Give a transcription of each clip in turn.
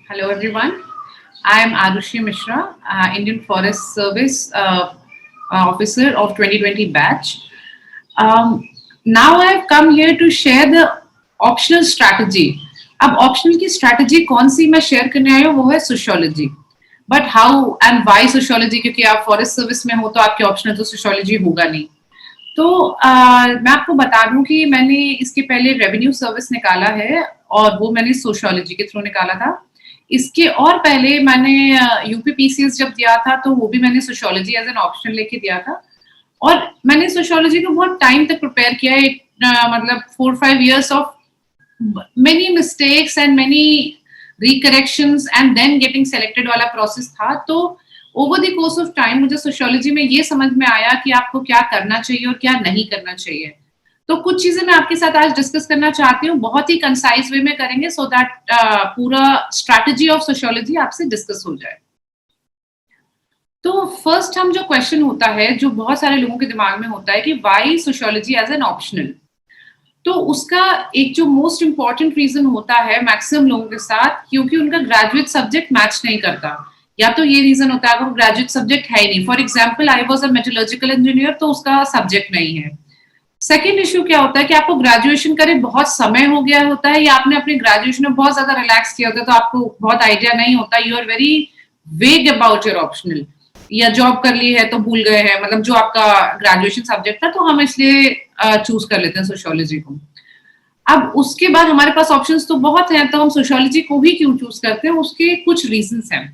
Hello everyone. I am Arushi Mishra, Indian Forest Service officer of 2020 batch. Now I have come here to share the optional strategy. अब optional की strategy कौन सी मैं share करने आई हूँ वो है sociology. But how and why sociology, क्योंकि आप फॉरेस्ट सर्विस में हो तो आपके ऑप्शनल तो सोशियोलॉजी होगा नहीं. तो मैं आपको बता दूं कि मैंने इसके पहले रेवेन्यू सर्विस निकाला है और वो मैंने सोशियोलॉजी के थ्रू निकाला था. इसके और पहले मैंने यूपीपीसीएस जब दिया था तो वो भी मैंने सोशियोलॉजी एज एन ऑप्शन लेके दिया था. और मैंने सोशियोलॉजी को बहुत टाइम तक प्रिपेयर किया है, मतलब 4-5 years of many mistakes and many recorrections and then getting selected वाला प्रोसेस था. तो over the course of time मुझे सोशियोलॉजी में ये समझ में आया कि आपको क्या करना चाहिए और क्या नहीं करना चाहिए. तो कुछ चीजें मैं आपके साथ आज डिस्कस करना चाहती हूँ, बहुत ही कंसाइज वे में करेंगे सो दैट पूरा स्ट्रैटेजी ऑफ सोशियोलॉजी आपसे डिस्कस हो जाए. तो फर्स्ट हम जो क्वेश्चन होता है, जो बहुत सारे लोगों के दिमाग में होता है कि why sociology as an optional. तो उसका एक जो मोस्ट इंपॉर्टेंट रीजन होता है मैक्सिमम लोगों के साथ, क्योंकि उनका ग्रेजुएट सब्जेक्ट मैच नहीं करता. या तो ये रीजन होता है कि ग्रेजुएट सब्जेक्ट है ही नहीं. For example I was a metallurgical engineer, तो उसका सब्जेक्ट नहीं है. सेकेंड इशू क्या होता है कि आपको ग्रेजुएशन करे बहुत समय हो गया होता है, या आपने अपने ग्रेजुएशन में बहुत ज्यादा रिलैक्स किया होता है, तो आपको बहुत आइडिया नहीं होता. You are very vague about your optional, या जॉब कर ली है तो भूल गए हैं, मतलब जो आपका ग्रेजुएशन सब्जेक्ट था, तो हम इसलिए चूज कर लेते हैं सोशियोलॉजी को. अब उसके बाद हमारे पास ऑप्शंस तो बहुत हैं, तो हम सोशियोलॉजी को ही क्यों चूज करते हैं, उसके कुछ रीजंस हैं.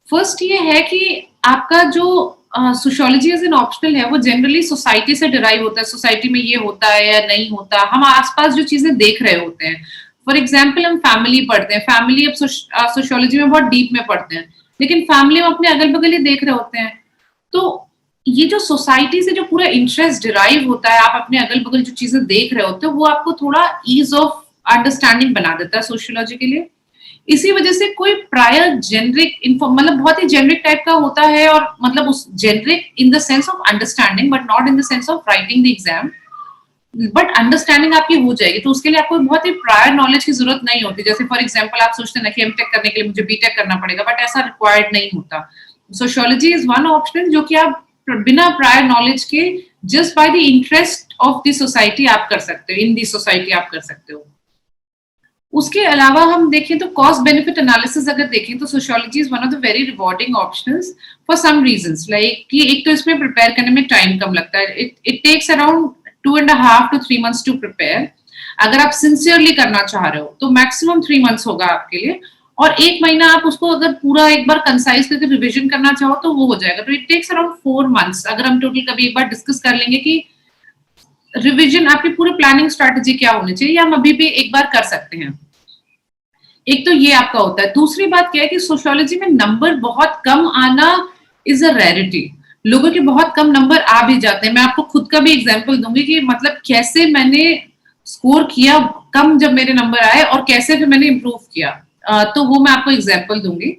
फर्स्ट ये है कि आपका जो सोशियोलॉजी एज एन ऑप्शनल है वो जनरली सोसाइटी से डिराइव होता है. सोसाइटी में ये होता है या नहीं होता, हम आसपास जो चीजें देख रहे होते हैं. फॉर एग्जाम्पल हम फैमिली पढ़ते हैं, फैमिली अब सोशियोलॉजी में बहुत डीप में पढ़ते हैं, लेकिन फैमिली में अपने अगल बगल ही देख रहे होते हैं. तो ये जो सोसाइटी से जो पूरा इंटरेस्ट डिराइव होता है, आप अपने अगल बगल जो चीजें देख रहे होते हो, वो आपको थोड़ा ईज ऑफ अंडरस्टैंडिंग बना देता है सोशियोलॉजी के लिए. इसी वजह से कोई प्रायर जेनरिक मतलब बहुत ही जेनरिक टाइप का होता है, और मतलब उस generic in the sense of understanding but not in the sense of writing the exam. But understanding आपकी हो जाएगी, तो उसके लिए आपको बहुत ही प्रायर नॉलेज की जरूरत नहीं होती. जैसे फॉर एग्जांपल आप सोचते हैं ना कि एमटेक करने के लिए मुझे बीटेक करना पड़ेगा, बट ऐसा रिक्वायर्ड नहीं होता. सोशियोलॉजी इज वन ऑप्शन जो कि आप बिना प्रायर नॉलेज के just by the interest of the society आप कर सकते हो, इन दी सोसाइटी आप कर सकते हो. उसके अलावा हम देखें तो कॉस्ट बेनिफिट एनालिसिस अगर देखें तो sociology is one of the very rewarding options for some reasons. Like कि एक तो इसमें प्रिपेयर करने में टाइम कम लगता है. It takes around 2.5 to 3 months to prepare. अगर आप सिंसियरली करना चाह रहे हो तो मैक्सिमम 3 months होगा आपके लिए, और 1 महीना आप उसको अगर पूरा एक बार कंसाइज करके रिविजन करना चाहो तो वो हो जाएगा. तो इट टेक्स अराउंड 4 months. अगर हम टोटल कभी एक बार डिस्कस कर लेंगे कि रिविजन आपकी पूरी प्लानिंग स्ट्रैटेजी क्या होनी चाहिए, हम अभी भी एक बार कर सकते हैं. एक तो ये आपका होता है. दूसरी बात क्या है कि सोशियोलॉजी में नंबर बहुत कम आना इज अ रेरिटी. लोगों के बहुत कम नंबर आ भी जाते हैं. मैं आपको खुद का भी एग्जांपल दूंगी कि मतलब कैसे मैंने स्कोर किया कम जब मेरे नंबर आए, और कैसे फिर मैंने इम्प्रूव किया. तो वो मैं आपको एग्जांपल दूंगी.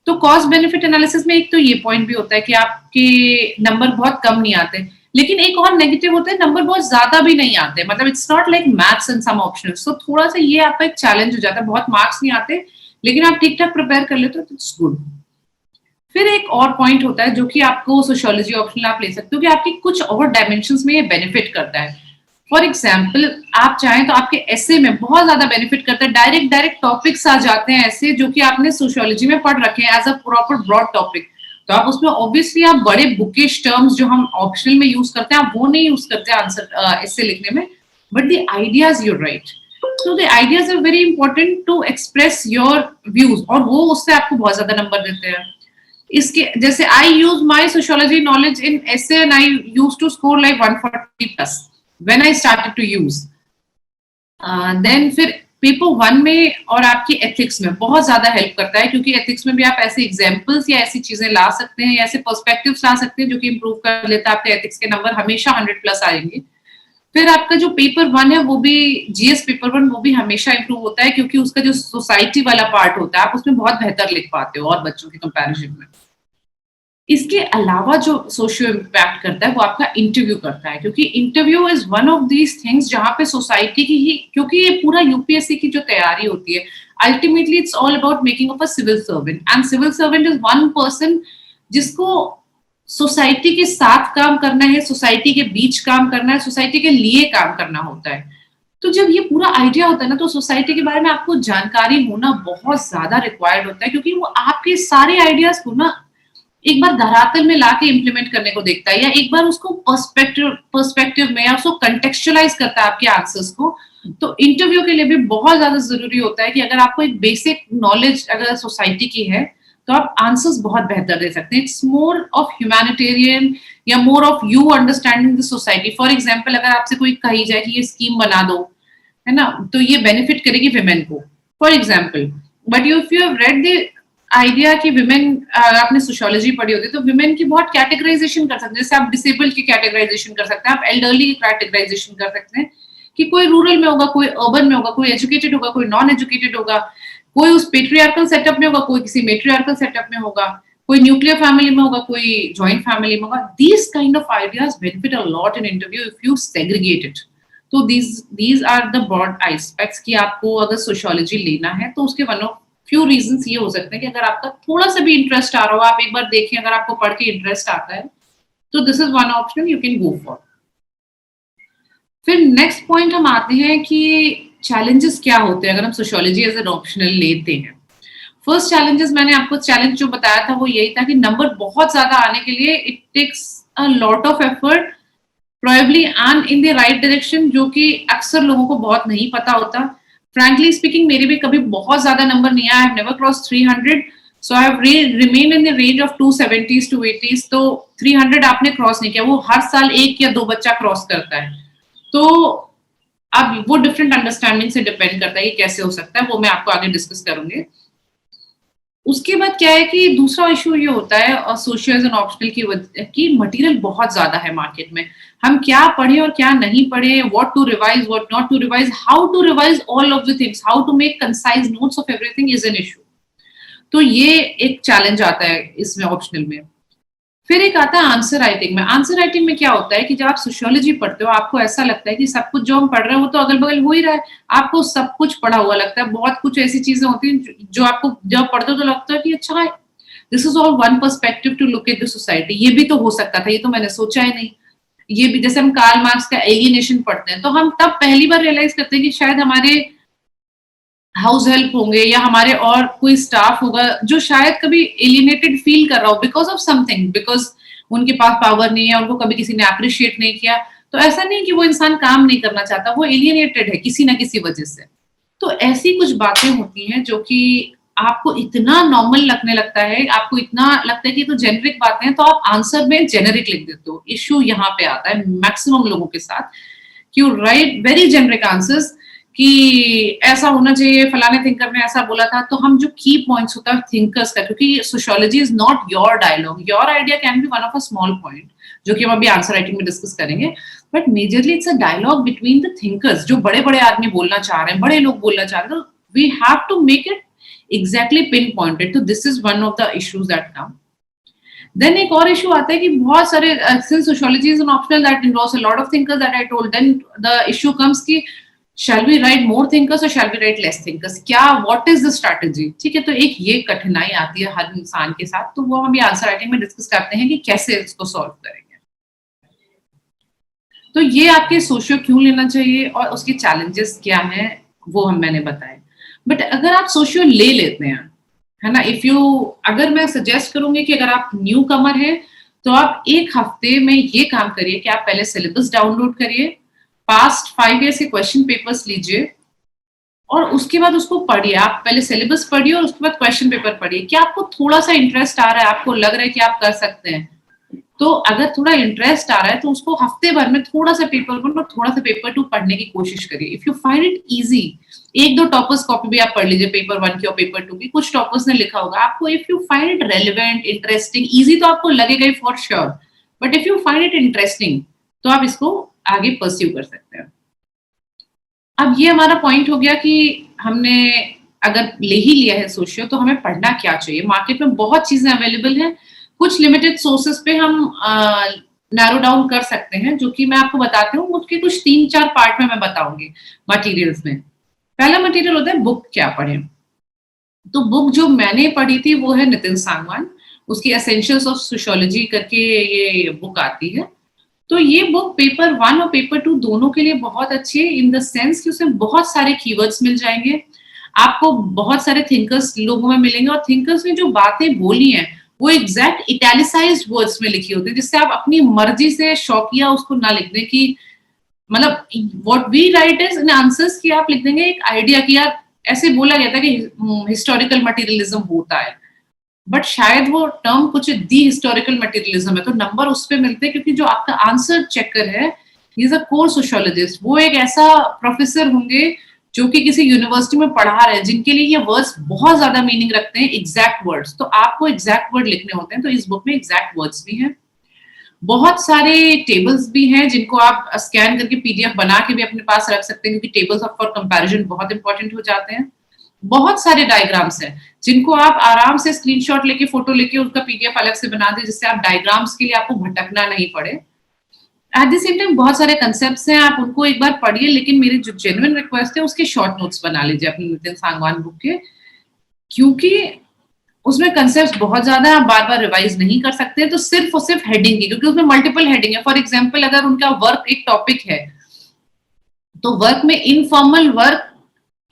तो कॉस्ट बेनिफिट एनालिसिस में एक तो ये पॉइंट भी होता है कि आपके नंबर बहुत कम नहीं आते, लेकिन एक और नेगेटिव होता है, नंबर बहुत ज्यादा भी नहीं आते. मतलब it's not like maths and some options. तो थोड़ा सा ये आपका एक चैलेंज हो जाता है. बहुत मार्क्स नहीं आते, लेकिन आप ठीक ठाक प्रिपेयर कर लेते हो तो इट्स गुड. फिर एक और पॉइंट होता है जो कि आपको सोशियोलॉजी ऑप्शनल आप ले सकते हो, कि आपकी कुछ और डायमेंशंस में ये बेनिफिट करता है. फॉर एग्जाम्पल आप चाहें तो आपके एसे में बहुत ज्यादा बेनिफिट करता है. डायरेक्ट टॉपिक्स आ जाते हैं ऐसे जो कि आपने सोशियोलॉजी में पढ़ रखे हैं as a proper broad topic. तो आप उसमें ऑब्वियसली आप बड़े बुकिश टर्म्स जो हम ऑप्शनल में यूज करते हैं, आप वो नहीं यूज करते आंसर एसे लिखने में, but the ideas you right. So the ideas are very important to express your views, और वो उससे आपको बहुत ज्यादा नंबर देते हैं. इसके जैसे I use my sociology knowledge in essay and I use to score like 140+ when I started to use. Then फिर पेपर 1 में और आपकी एथिक्स में बहुत ज्यादा हेल्प करता है, क्योंकि एथिक्स में भी आप ऐसे एग्जाम्पल्स या ऐसी चीजें ला सकते हैं, या ऐसे पर्सपेक्टिव्स ला सकते हैं जो कि इंप्रूव कर लेता है. आपके एथिक्स के नंबर हमेशा 100+ आएंगे. फिर आपका जो पेपर 1 है वो भी जीएस पेपर 1 वो भी हमेशा इंप्रूव होता है, क्योंकि उसका जो सोसाइटी वाला पार्ट होता है आप उसमें बहुत बेहतर लिख पाते हो और बच्चों के कंपैरिजन में. इसके अलावा जो सोशियो इम्पैक्ट करता है वो आपका इंटरव्यू करता है, क्योंकि interview is one of these things जहां पे सोसाइटी की ही, क्योंकि ये पूरा यूपीएससी की जो तैयारी होती है, ultimately it's all about making of a civil servant, and civil servant is one person जिसको सोसाइटी के साथ काम करना है, सोसाइटी के बीच काम करना है, सोसाइटी के लिए काम करना होता है। तो जब ये पूरा आइडिया होता है ना, तो सोसाइटी के बारे में आपको जानकारी होना बहुत ज्यादा रिक्वायर्ड होता है, क्योंकि वो आपके सारे आइडियाज को ना एक बार धरातल में लाके इम्प्लीमेंट करने को देखता है, या एक बार उसको पर्सपेक्टिव में या उसको कंटेक्चुअलाइज करता है आपके आंसर्स को। तो इंटरव्यू के लिए भी बहुत ज्यादा जरूरी होता है कि अगर आपको एक बेसिक नॉलेज अगर सोसाइटी की है, तो आप आंसर्स बहुत बेहतर दे सकते हैं। इट्स मोर ऑफ ह्यूमैनिटेरियन या more of you understanding the society. For example, अगर आपसे कोई कही जाए कि ये स्कीम बना दो, है ना, तो ये बेनिफिट करेगी विमेन को, for example. But if you have read the idea कि विमेन, आपने सोशियोलॉजी पढ़ी होती है, तो विमेन की बहुत कैटेगराइजेशन कर सकते हैं। जैसे आप डिसेबल्ड की कैटेगराइजेशन कर सकते हैं, आप एल्डरली की कैटेगराइजेशन कर सकते हैं, कि कोई रूरल में होगा, कोई अर्बन में होगा, कोई एजुकेटेड होगा, कोई नॉन एजुकेटेड होगा, कोई उस पेट्रियार्कल सेटअप में होगा, कोई किसी मेट्रियार्कल सेटअप में होगा, कोई न्यूक्लियर फैमिली में होगा, कोई जॉइंट फैमिली में होगा। These kind of ideas benefit a lot in interview if you segregate it. तो these are the broad aspects कि आपको अगर सोशियोलॉजी लेना है तो उसके वन ऑफ फ्यू रीजंस ये हो सकते हैं कि अगर आपका थोड़ा सा भी इंटरेस्ट आ रहा हो, आप एक बार देखें, अगर आपको पढ़ के इंटरेस्ट आता है, तो this is one option you can go for. फिर नेक्स्ट पॉइंट हम आते हैं कि चैलेंजेस क्या होते हैं अगर हम सोशियोलॉजी एज एन ऑप्शनल लेते हैं। फर्स्ट चैलेंजेस, मैंने आपको चैलेंज जो बताया था वो यही था कि नंबर बहुत ज्यादा आने के लिए it takes a lot of effort, probably and in the right direction, जो कि अक्सर लोगों को बहुत नहीं पता होता। फ्रैंकली स्पीकिंग, मेरे भी कभी बहुत ज्यादा नंबर नहीं आया, I have never cross 300, so I have remain in the range of 270s to 80s। तो 300 आपने क्रॉस नहीं किया, वो हर साल एक या दो बच्चा क्रॉस करता है। तो अब वो डिफरेंट अंडरस्टैंडिंग से डिपेंड करता है कि कैसे हो सकता है, वो मैं आपको आगे डिस्कस करूंगी। उसके बाद क्या है कि दूसरा इशू ये होता है और सोशियो एज एन ऑप्शनल की मटेरियल बहुत ज्यादा है मार्केट में। हम क्या पढ़े और क्या नहीं पढ़े, what to revise, what not to revise, how to revise all of the things, how to make concise notes of everything is an issue. तो ये एक चैलेंज आता है इसमें ऑप्शनल में। फिर एक आता है आंसर राइटिंग में। आंसर राइटिंग में क्या होता है कि जब आप सोशियोलॉजी पढ़ते हो, आपको ऐसा लगता है कि सब कुछ जो हम पढ़ रहे हैं वो तो अगल बगल हो ही रहा है, आपको सब कुछ पढ़ा हुआ लगता है। बहुत कुछ ऐसी चीजें होती हैं जो आपको जब पढ़ते हो तो लगता है कि अच्छा, this is all one perspective to look at the society, ये भी तो हो सकता था, ये तो मैंने सोचा ही नहीं। ये भी, जैसे हम कार्ल मार्क्स का एलियनेशन पढ़ते हैं, तो हम तब पहली बार रियलाइज करते हैं कि शायद हमारे हाउस हेल्प होंगे या हमारे और कोई स्टाफ होगा जो शायद कभी एलिनेटेड फील कर रहा हो बिकॉज ऑफ समथिंग, बिकॉज उनके पास पावर नहीं है, उनको कभी किसी ने अप्रिशिएट नहीं किया। तो ऐसा नहीं कि वो इंसान काम नहीं करना चाहता, वो एलिनेटेड है किसी ना किसी वजह से। तो ऐसी कुछ बातें होती हैं जो कि आपको इतना नॉर्मल लगने लगता है, आपको इतना लगता है कि तो जेनरिक बातें हैं, तो आप आंसर में जेनरिक लिख देते हो। इश्यू यहाँ पे आता है मैक्सिमम लोगों के साथ कि you right very generic answers कि ऐसा होना चाहिए, फलाने थिंकर ने ऐसा बोला था। तो हम जो की पॉइंट्स होता है थिंकर्स का, क्योंकि sociology is not your dialogue, your idea can be one of a small point, जो कि हम अभी आंसर राइटिंग में डिस्कस करेंगे, but majorly it's a dialogue between the thinkers. जो बड़े बड़े आदमी बोलना चाह रहे हैं, बड़े लोग बोलना चाह रहे हैं, तो we have to make it exactly pin pointed. तो this is one of the issues that come. Then एक और इशू आता है कि बहुत सारे, since sociology is an optional that involves a lot of thinkers that I told, then the issue comes कि shall we write more thinkers or shall we write less thinkers, क्या what is the strategy। ठीक है, तो एक ये कठिनाई आती है हर इंसान के साथ, तो वो हम ये आंसर राइटिंग में डिस्कस करते हैं कि कैसे इसको सॉल्व करेंगे। तो ये आपके सोशियो क्यों लेना चाहिए और उसके चैलेंजेस क्या हैं वो मैंने बताए। बट अगर आप सोशियो ले लेते हैं, है ना, इफ यू, अगर मैं सजेस्ट करूंगी कि अगर आप न्यू कमर हैं तो आप एक हफ्ते में ये काम करिए कि आप पहले सिलेबस डाउनलोड करिए, पास्ट 5 ईयर्स के क्वेश्चन पेपर्स लीजिए और उसके बाद उसको पढ़िए। आप पहले सिलेबस पढ़िए और उसके बाद क्वेश्चन पेपर पढ़िए। क्या आपको थोड़ा सा इंटरेस्ट आ रहा है, आपको लग रहा है कि आप कर सकते हैं, तो अगर थोड़ा इंटरेस्ट आ रहा है तो उसको हफ्ते भर में थोड़ा सा पेपर 1 और थोड़ा सा पेपर 2 पढ़ने की कोशिश करिए। If you find it easy, एक दो टॉपर्स कॉपी भी आप पढ़ लीजिए, पेपर 1 की और पेपर 2 की, कुछ टॉपर्स ने लिखा होगा आपको। If you find it relevant, interesting, easy तो आपको लगेगा ही for sure, but if you find it interesting तो आप इसको आगे परस्यू कर सकते हैं। अब ये हमारा पॉइंट हो गया कि हमने अगर ले ही लिया है सोशियो तो हमें पढ़ना क्या चाहिए। मार्केट में बहुत चीजें अवेलेबल हैं, कुछ लिमिटेड सोर्सेस पे हम नैरो डाउन कर सकते हैं, जो कि मैं आपको बताती हूँ। उसके कुछ 3-4 पार्ट में मैं बताऊंगी मटेरियल्स में। पहला मटेरियल होता है बुक क्या पढ़ें। तो बुक जो मैंने पढ़ी थी वो है नितिन सांगवान, उसकी एसेंशियल्स ऑफ सोशियोलॉजी करके ये बुक आती है। तो ये बुक पेपर 1 और पेपर 2 दोनों के लिए बहुत अच्छी है, इन द सेंस कि उसमें बहुत सारे कीवर्ड्स मिल जाएंगे, आपको बहुत सारे थिंकर्स लोगों में मिलेंगे, और थिंकर्स ने जो बातें बोली हैं वो एग्जैक्ट इटैलिसाइज्ड वर्ड्स में लिखी होती है, जिससे आप अपनी मर्जी से शौकिया उसको ना लिख दें कि मतलब what we write is in answers कि आप लिख देंगे एक आइडिया कि यार ऐसे बोला गया था कि हिस्टोरिकल मटेरियलिज्म होता है, बट शायद वो टर्म कुछ दी हिस्टोरिकल मटेरियलिज्म है, तो नंबर उस पे मिलते हैं क्योंकि जो आपका आंसर चेकर है he is a core sociologist, वो एक ऐसा प्रोफेसर होंगे जो कि किसी यूनिवर्सिटी में पढ़ा रहे हैं, जिनके लिए ये वर्ड्स बहुत ज्यादा मीनिंग रखते हैं, एग्जैक्ट वर्ड्स, तो आपको एग्जैक्ट वर्ड लिखने होते हैं, तो इस बुक में एग्जैक्ट वर्ड्स भी हैं, बहुत सारे टेबल्स भी हैं जिनको आप स्कैन करके पीडीएफ बना के भी अपने पास रख सकते हैं, क्योंकि टेबल्स फॉर कंपैरिजन बहुत इंपॉर्टेंट हो जाते हैं, बहुत सारे डायग्राम्स हैं जिनको आप आराम से स्क्रीनशॉट लेके फोटो लेके उसका पीडीएफ अलग से बना दे, जिससे आप डायग्राम्स के लिए आपको भटकना नहीं पड़े। एट द सेम टाइम बहुत सारे कंसेप्ट्स हैं, आप उनको एक बार पढ़िए, लेकिन मेरी जो जेन्युइन रिक्वेस्ट है उसके शॉर्ट नोट्स बना लीजिए अपनी नितिन सांगवान बुक के, क्योंकि उसमें कंसेप्ट बहुत ज्यादा है, आप बार बार रिवाइज नहीं कर सकते, तो सिर्फ और सिर्फ हेडिंग की, क्योंकि उसमें मल्टीपल हेडिंग है। फॉर एग्जाम्पल अगर उनका वर्क एक टॉपिक है, तो वर्क में informal work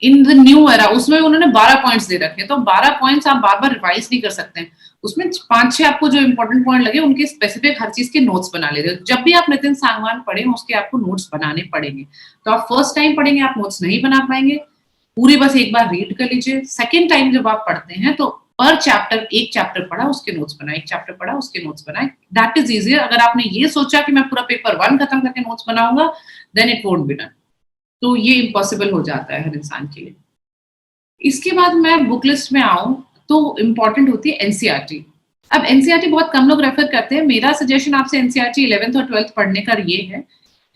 in the new era, उसमें उन्होंने 12 पॉइंट्स दे रखे हैं, तो 12 पॉइंट्स आप बार बार रिवाइज नहीं कर सकते हैं, उसमें 5-6 आपको जो इंपॉर्टेंट पॉइंट लगे उनके स्पेसिफिक हर चीज के नोट्स बना लेते हैं। जब भी आप नितिन सांगवान पढ़े उसके आपको नोट्स बनाने पड़ेंगे, तो आप फर्स्ट टाइम पढ़ेंगे आप नोट्स नहीं बना पाएंगे, पूरी बस एक बार रीड कर लीजिए, सेकेंड टाइम जब आप पढ़ते हैं तो पर चैप्टर, एक चैप्टर पढ़ा उसके नोट्स बनाए, एक चैप्टर पढ़ा उसके नोट्स बनाए, दैट इज इजियर। अगर आपने ये सोचा कि मैं पूरा पेपर 1 खत्म करके नोट्स बनाऊंगा, then it won't be done, तो ये इम्पॉसिबल हो जाता है हर इंसान के लिए। इसके बाद मैं बुक लिस्ट में आऊं तो इम्पोर्टेंट होती है एनसीईआरटी। अब एनसीईआरटी बहुत कम लोग रेफर करते हैं, मेरा सजेशन आपसे एनसीईआरटी 11th और 12th पढ़ने का ये है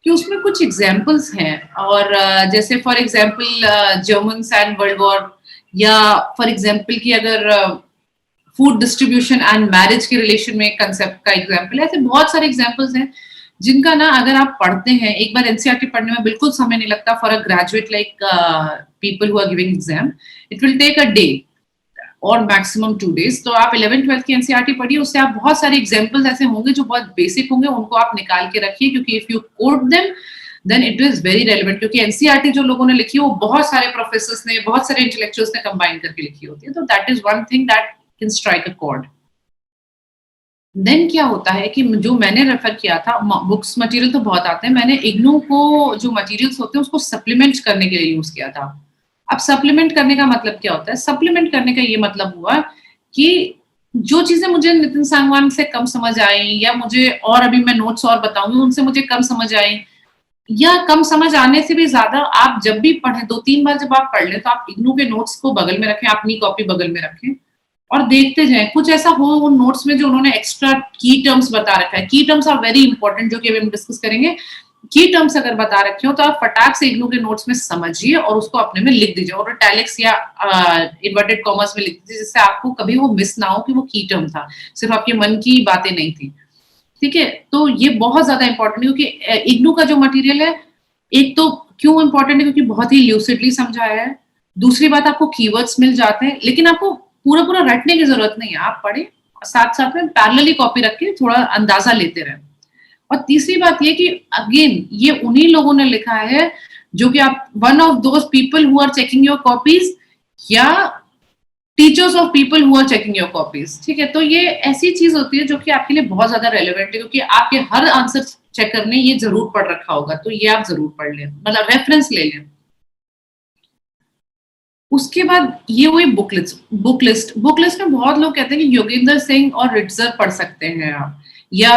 कि उसमें कुछ एग्जाम्पल्स हैं, और जैसे for example Germans and world war, या फॉर एग्जाम्पल कि अगर फूड डिस्ट्रीब्यूशन एंड मैरिज के रिलेशन में कंसेप्ट का एग्जाम्पल है, ऐसे बहुत सारे एग्जाम्पल्स हैं जिनका ना अगर आप पढ़ते हैं, एक बार एनसीईआरटी पढ़ने में बिल्कुल समय नहीं लगता for a graduate like people who are giving exam, it will take a day और मैक्सिमम 2 days। तो आप 11th-12th की एनसीईआरटी पढ़िए, उससे आप बहुत सारे एग्जाम्पल्स ऐसे होंगे जो बहुत बेसिक होंगे, उनको आप निकाल के रखिए, क्योंकि if you quote them then it is very relevant, क्योंकि एनसीईआरटी जो लोगों ने लिखी है वो बहुत सारे प्रोफेसर्स ने, बहुत सारे इंटेलेक्चुअल्स ने कंबाइन करके लिखी होती है, तो that is one thing that can strike a chord. Then क्या होता है कि जो मैंने रेफर किया था, बुक्स मटेरियल तो बहुत आते हैं, मैंने इग्नू को जो मटेरियल्स होते हैं उसको सप्लीमेंट करने के लिए यूज किया था। अब सप्लीमेंट करने का मतलब क्या होता है? सप्लीमेंट करने का ये मतलब हुआ कि जो चीजें मुझे नितिन सांगवान से कम समझ आई, या मुझे और अभी मैं नोट्स और बताऊंगी उनसे मुझे कम समझ आई, या कम समझ आने से भी ज्यादा आप जब भी पढ़े 2-3 बार जब आप पढ़ लें तो आप इग्नू के नोट्स को बगल में रखें, अपनी कॉपी बगल में रखें और देखते जाएं, कुछ ऐसा हो उन नोट्स में जो उन्होंने एक्स्ट्रा की टर्म्स बता रखा है। की टर्म्स आर वेरी इंपॉर्टेंट, जो कि अभी हम डिस्कस करेंगे। की टर्म्स अगर बता रखे हो तो आप फटाक से इग्नू के नोट्स में समझिए और उसको अपने में लिख दीजिए, और इटैलिक्स या इन्वर्टेड कॉमर्स में लिख दीजिए, जिससे आपको कभी वो मिस ना हो कि वो की टर्म था, सिर्फ आपके मन की बातें नहीं थी। ठीक है, तो ये बहुत ज्यादा इंपॉर्टेंट है, क्योंकि इग्नू का जो मटेरियल है, एक तो क्यों इंपॉर्टेंट है क्योंकि बहुत ही ल्यूसिडली समझाया है, दूसरी बात आपको कीवर्ड्स मिल जाते हैं, लेकिन आपको पूरा पूरा रटने की जरूरत नहीं है, आप पढ़े साथ साथ में पैरेलली कॉपी रख के थोड़ा अंदाजा लेते रहे। और तीसरी बात ये कि अगेन ये उन्हीं लोगों ने लिखा है जो कि आप one of those people who are checking your copies, या teachers of people who are checking your copies. ठीक है, तो ये ऐसी चीज होती है जो कि आपके लिए बहुत ज्यादा रेलिवेंट है, क्योंकि आपके हर आंसर चेकर ने ये जरूर पढ़ रखा होगा, तो ये आप जरूर पढ़ लें, मतलब रेफरेंस ले लें। उसके बाद ये हुई बुक लिस्ट में बहुत लोग कहते हैं कि योगेंद्र सिंह और रिट्जर पढ़ सकते हैं आप, या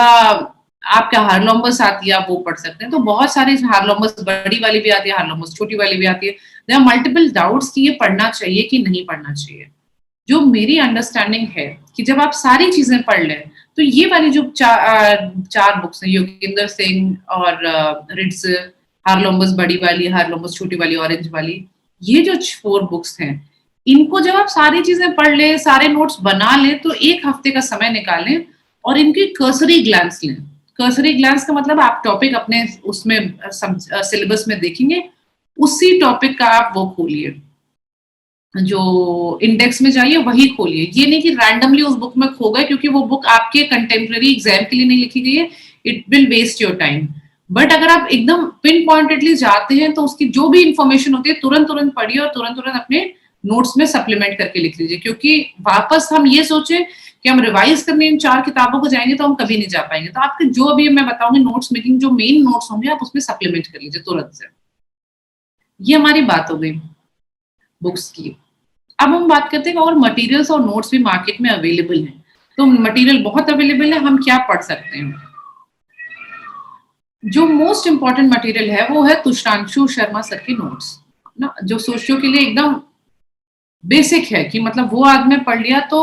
आपका हार्लोम्बस आती है आप वो पढ़ सकते हैं, तो बहुत सारी हार्लोम्बस बड़ी वाली भी आती है, हार्लोम्बस छोटी वाली भी आती है, देयर आर मल्टीपल डाउट्स कि ये पढ़ना चाहिए कि नहीं पढ़ना चाहिए। जो मेरी अंडरस्टैंडिंग है कि जब आप सारी चीजें पढ़ लें तो ये वाली जो चार बुक्स हैं, योगेंद्र सिंह और रिट्जर, हार्लोम्बस बड़ी वाली, हार्लोम्बस छोटी वाली, ऑरेंज वाली, ये जो 4 बुक्स हैं, इनको जब आप सारी चीजें पढ़ ले, सारे नोट्स बना ले, तो 1 हफ्ते का समय निकालें और इनकी कर्सरी ग्लांस लें। कर्सरी ग्लांस का मतलब आप टॉपिक अपने उसमें सिलेबस में देखेंगे, उसी टॉपिक का आप वो खोलिए, जो इंडेक्स में जाइए वही खोलिए, ये नहीं कि रैंडमली उस बुक में खो गए, क्योंकि वो बुक आपके कंटेम्प्रेरी एग्जाम के लिए नहीं लिखी गई है, it will waste your time. But अगर आप एकदम पिन पॉइंटेडली जाते हैं तो उसकी जो भी इंफॉर्मेशन होती है तुरंत तुरंत पढ़िए और तुरंत तुरंत अपने नोट्स में सप्लीमेंट करके लिख लीजिए, क्योंकि वापस हम ये सोचे कि हम रिवाइज करने इन 4 किताबों को जाएंगे तो हम कभी नहीं जा पाएंगे। तो आपके जो अभी मैं बताऊंगी नोट्स मेकिंग, जो मेन नोट्स होंगे आप उसमें सप्लीमेंट कर लीजिए तुरंत से। ये हमारी बात हो गई बुक्स की। अब हम बात करते हैं और मटेरियल्स और नोट्स भी मार्केट में अवेलेबल हैं। तो मटेरियल बहुत अवेलेबल है, हम क्या पढ़ सकते हैं? जो मोस्ट इंपॉर्टेंट मटेरियल है वो है तुषांशु शर्मा सर के नोट्स ना, जो सोशियो के लिए एकदम बेसिक है कि मतलब वो आदमी पढ़ लिया तो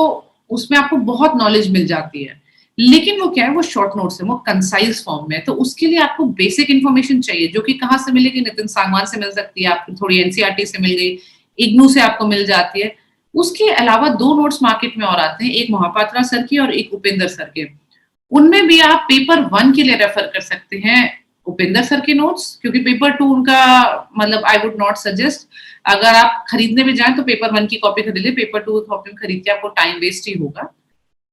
उसमें आपको बहुत नॉलेज मिल जाती है। लेकिन वो क्या है, वो शॉर्ट नोट्स है, वो कंसाइज फॉर्म में है, तो उसके लिए आपको बेसिक इन्फॉर्मेशन चाहिए, जो कि कहाँ से मिलेगी? नितिन सांगवान से मिल सकती है, आपको थोड़ी एनसीईआरटी से मिल गई, इग्नू से आपको मिल जाती है। उसके अलावा 2 नोट्स मार्केट में और आते हैं, एक महापात्रा सर की और एक उपेंद्र सर के। उनमें भी आप पेपर 1 के लिए रेफर कर सकते हैं उपेंद्र सर के नोट्स, क्योंकि पेपर 2 उनका मतलब आई वुड नॉट सजेस्ट। अगर आप खरीदने भी जाएं तो पेपर 1 की कॉपी खरीद ले, पेपर 2 की कॉपी खरीद के आपको टाइम वेस्ट ही होगा।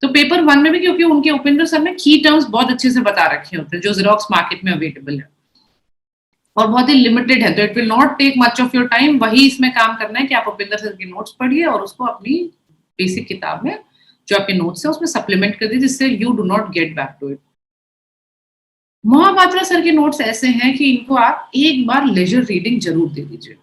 तो पेपर 1 में भी क्योंकि उनके उपेंद्र सर ने की टर्म्स बहुत अच्छे से बता रखे होते हैं, जो जेरोक्स मार्केट में अवेलेबल है और बहुत ही लिमिटेड है, तो it will not take much of your time. वही इसमें काम करना है कि आप उपेंद्र सर के नोट्स पढ़िए और उसको अपनी बेसिक किताब में जो आपके नोट्स है उसमें सप्लीमेंट कर दीजिए, जिससे you do not get back to it. Mahapatra sir के नोट्स ऐसे हैं कि इनको आप एक बार लेजर रीडिंग जरूर दे दीजिए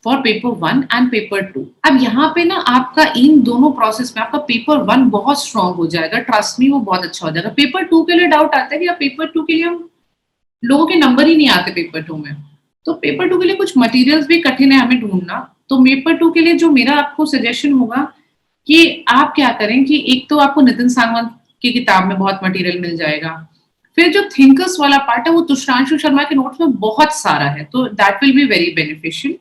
फॉर पेपर 1 एंड पेपर 2। अब यहाँ पे ना आपका इन दोनों प्रोसेस में आपका पेपर 1 बहुत स्ट्रांग हो जाएगा, ट्रस्ट मी वो बहुत अच्छा हो जाएगा। पेपर 2 के लिए डाउट आता है कि पेपर 2 के लिए हम लोगों के नंबर ही नहीं आते पेपर 2 में, तो पेपर 2 के लिए कुछ मटेरियल्स भी कठिन है हमें ढूंढना। तो पेपर 2 के लिए जो मेरा आपको सजेशन होगा कि आप क्या करें कि एक तो आपको नितिन सांगवान की किताब में बहुत मटेरियल मिल जाएगा, फिर जो थिंकर्स वाला पार्ट है वो तुषांशु शर्मा के नोट्स में बहुत सारा है, तो that will be very beneficial.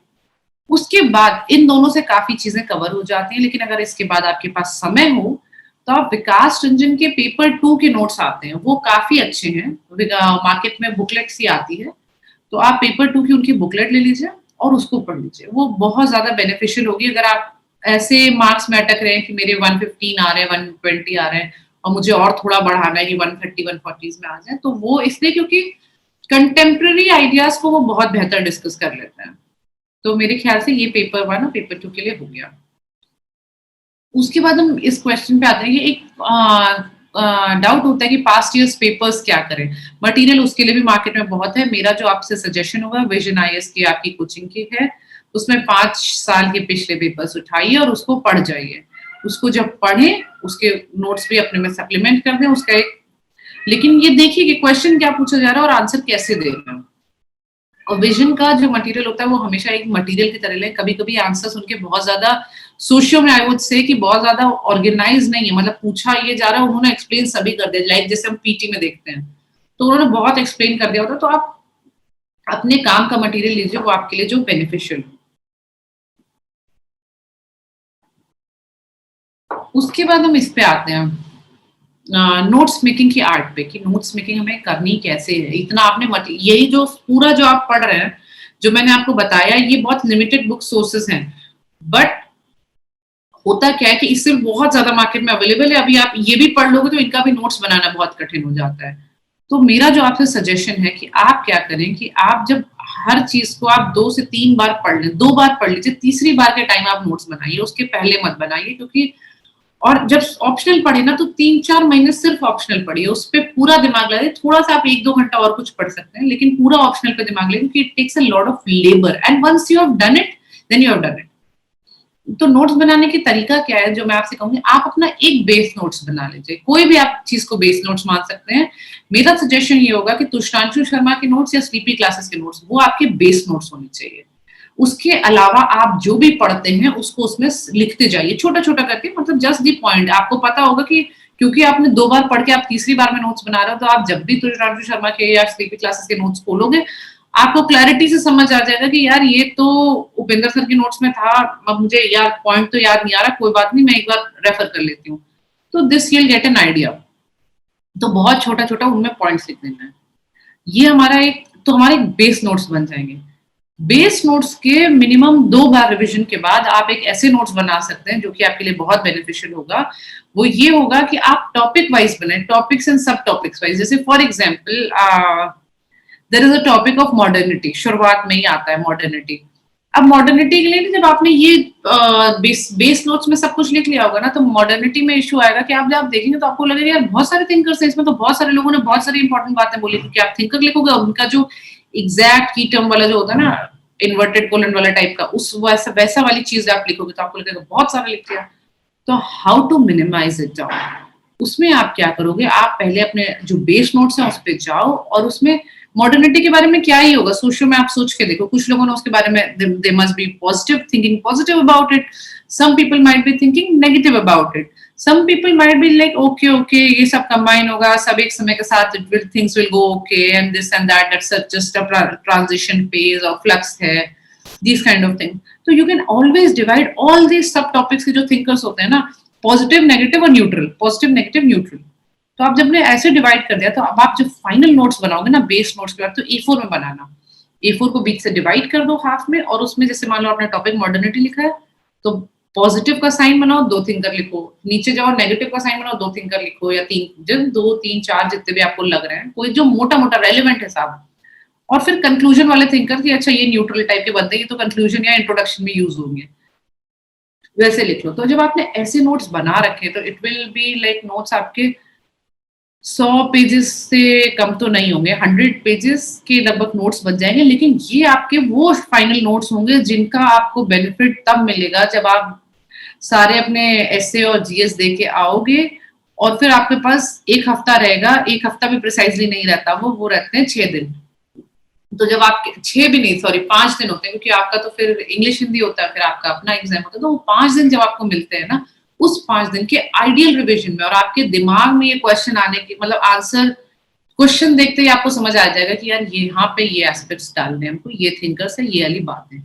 उसके बाद इन दोनों से काफी चीजें कवर हो जाती हैं, लेकिन अगर इसके बाद आपके पास समय हो तो आप विकास रंजन के पेपर 2 के नोट्स आते हैं, वो काफी अच्छे हैं, मार्केट में बुकलेट्स ही आती है, तो आप पेपर 2 की उनकी बुकलेट ले लीजिए और उसको पढ़ लीजिए, वो बहुत ज्यादा बेनिफिशियल होगी। अगर आप ऐसे मार्क्स में अटक रहे हैं कि मेरे 115 आ रहे हैं, 120 आ रहे हैं और मुझे और थोड़ा बढ़ाना है कि 130 140 में आ जाए, तो वो इसलिए क्योंकि कंटेम्प्रेरी आइडियाज को वो बहुत बेहतर डिस्कस कर लेते हैं। तो मेरे ख्याल से ये पेपर 1 और पेपर 2 के लिए हो गया। उसके बाद हम इस क्वेश्चन पे आते हैं कि एक डाउट होता है कि पास्ट ईयर्स पेपर्स क्या करें। मटेरियल उसके लिए भी मार्केट में बहुत है, मेरा जो आपसे सजेशन होगा विजन आईएएस की आपकी कोचिंग की है, उसमें 5 साल के पिछले पेपर्स उठाइए और उसको पढ़ जाइए। उसको जब पढ़ें उसके नोट्स भी अपने में सप्लीमेंट कर दें उसका एक, लेकिन ये देखिए कि क्वेश्चन क्या पूछा जा रहा है और आंसर कैसे दे रहे हैं। और विजन का जो मटेरियल होता है वो हमेशा एक मटेरियल की तरह लें, कभी कभी आंसर्स उनके बहुत ज्यादा सोशियो में आई वुड से कि बहुत ज्यादा ऑर्गेनाइज नहीं है, मतलब पूछा ये जा रहा है उन्होंने एक्सप्लेन सभी कर दिया, लाइक जैसे हम पीटी में देखते हैं तो उन्होंने बहुत एक्सप्लेन कर दिया होता है, तो आप अपने काम का मटेरियल लीजिए वो आपके लिए जो बेनिफिशियल हो। उसके बाद हम इस पे आते हैं नोट्स मेकिंग की आर्ट पे, कि नोट्स मेकिंग हमें करनी कैसे है। इतना आपने यही जो पूरा जो आप पढ़ रहे हैं जो मैंने आपको बताया ये बहुत लिमिटेड बुक सोर्सेस हैं, बट होता क्या है कि इससे बहुत ज्यादा मार्केट में अवेलेबल है। अभी आप ये भी पढ़ लोगे तो इनका भी नोट्स बनाना बहुत कठिन हो जाता है। तो मेरा जो आपसे सजेशन है कि आप क्या करें कि आप जब हर चीज को आप 2 से 3 बार पढ़ लें, 2 बार पढ़ लीजिए, तीसरी बार के टाइम आप नोट्स बनाइए, उसके पहले मत बनाइए, क्योंकि और जब ऑप्शनल पढ़े ना तो 3-4 महीने सिर्फ ऑप्शनल पढ़िए, उस पर पूरा दिमाग लगाइए। थोड़ा सा आप 1-2 घंटा और कुछ पढ़ सकते हैं, लेकिन पूरा ऑप्शनल पे दिमाग लगाइए, क्योंकि it takes a lot of labour and once you have done it then you have done it. तो नोट्स बनाने की तरीका क्या है जो मैं आपसे कहूंगी, आप अपना एक बेस नोट्स बना लीजिए, कोई भी आप चीज को बेस नोट्स मान सकते हैं। मेरा सजेशन ये होगा कि तुषांशु शर्मा के नोट्स या स्लीपी क्लासेस के नोट्स वो आपके बेस नोट्स होने चाहिए। उसके अलावा आप जो भी पढ़ते हैं उसको उसमें लिखते जाइए छोटा छोटा करके, मतलब जस्ट दी पॉइंट। आपको पता होगा कि क्योंकि आपने 2 बार पढ़ के आप तीसरी बार में नोट्स बना रहे हो, तो आप जब भी तुषांशु शर्मा के या स्लीपी क्लासेस के नोट्स खोलोगे आपको क्लैरिटी से समझ आ जाएगा कि यार ये तो उपेंद्र सर के नोट्स में था, अब मुझे यार पॉइंट तो याद नहीं आ रहा, कोई बात नहीं मैं एक बार रेफर कर लेती हूँ। तो this will get an idea. तो बहुत छोटा छोटा उनमें पॉइंट्स लिख देना है, ये हमारा एक तो हमारे बेस नोट्स बन जाएंगे। बेस नोट्स के मिनिमम 2 बार रिवीजन के बाद आप एक ऐसे नोट्स बना सकते हैं जो कि आपके लिए बहुत बेनिफिशियल होगा। वो ये होगा कि आप टॉपिक वाइज बनाएं, topics and sub topics wise. जैसे for example there is a topic of modernity, शुरुआत में ही आता है मॉडर्निटी। अब मॉडर्निटी के लिए ना, जब आपने ये बेस नोट्स में सब कुछ लिख लिया होगा ना, तो मॉडर्निटी में इशू आएगा कि आप जब देखेंगे तो आपको लगेगा यार बहुत सारे थिंकर्स हैं इसमें, तो बहुत सारे लोगों ने बहुत सारी इंपॉर्टेंट बातें बोली, क्योंकि आप थिंकर लिखोगे उनका जो एग्जैक्ट की टर्म वाला जो होता है ना, इन्वर्टेड कोलन वाला टाइप का, उस वैसा वैसा वाली चीज आप लिखोगे तो आपको लगेगा बहुत सारा लिख दिया। तो how to minimise it down, उसमें आप क्या करोगे, आप पहले अपने जो बेस नोट्स हैं उस पर जाओ, और उसमें मॉडर्निटी के बारे में क्या ही होगा, सोचो, में आप सोच के देखो, कुछ लोगों ने उसके बारे में they must be positive, thinking positive about it, some people might be thinking negative about it, some people might be like okay okay ये सब कंबाइन होगा, सब एक समय के साथ it will things will go okay and this and that, that's just a transition phase और flux है, दिस काइंड ऑफ थिंग। तो you can always divide all these sub topics के जो थिंकर्स होते हैं ना, पॉजिटिव, नेगेटिव और neutral, positive, negative, neutral. तो आप जब ने ऐसे डिवाइड कर दिया, तो अब आप जब फाइनल नोट्स बनाओगे ना बेस नोट्स के बाद, तो ए4 में बनाना, ए4 को बीच से डिवाइड कर दो हाफ में, और उसमें जैसे मान लो आपने टॉपिक मॉडर्निटी लिखा है, तो पॉजिटिव का साइन बनाओ, 2 थिंकर लिखो, नीचे जाओ नेगेटिव का साइन बनाओ, 2 थिंकर लिखो, या 3, जब 2 3 4 जितने भी आपको लग रहे हैं, कोई जो मोटा मोटा रेलिवेंट है साहब, और फिर कंक्लूजन वाले थिंकर कि अच्छा ये न्यूट्रल टाइप के बनते हैं, तो कंक्लूजन या इंट्रोडक्शन में यूज होंगे, वैसे लिख लो। तो जब आपने ऐसे नोट्स बना रखे, तो it will be like notes आपके 100 पेजेस से कम तो नहीं होंगे, 100 पेजेस के लगभग नोट्स बन जाएंगे, लेकिन ये आपके वो फाइनल नोट्स होंगे जिनका आपको बेनिफिट तब मिलेगा जब आप सारे अपने एसए और जीएस दे के आओगे, और फिर आपके पास 1 हफ्ता रहेगा, 1 हफ्ता भी प्रिसाइजली नहीं रहता, वो रहते हैं 6 दिन। तो जब आप 6 भी नहीं, सॉरी 5 दिन होते हैं, क्योंकि आपका तो फिर इंग्लिश हिंदी होता है, फिर आपका अपना एग्जाम होता है, तो वो 5 दिन जब आपको मिलते हैं ना, उस 5 दिन के आइडियल रिविजन में, और आपके दिमाग में ये क्वेश्चन आने की, मतलब आंसर क्वेश्चन देखते ही आपको समझ आ जाएगा कि यार यहाँ पे ये एस्पेक्ट्स डालने हैं हमको, ये थिंकर्स है, ये वाली बातें है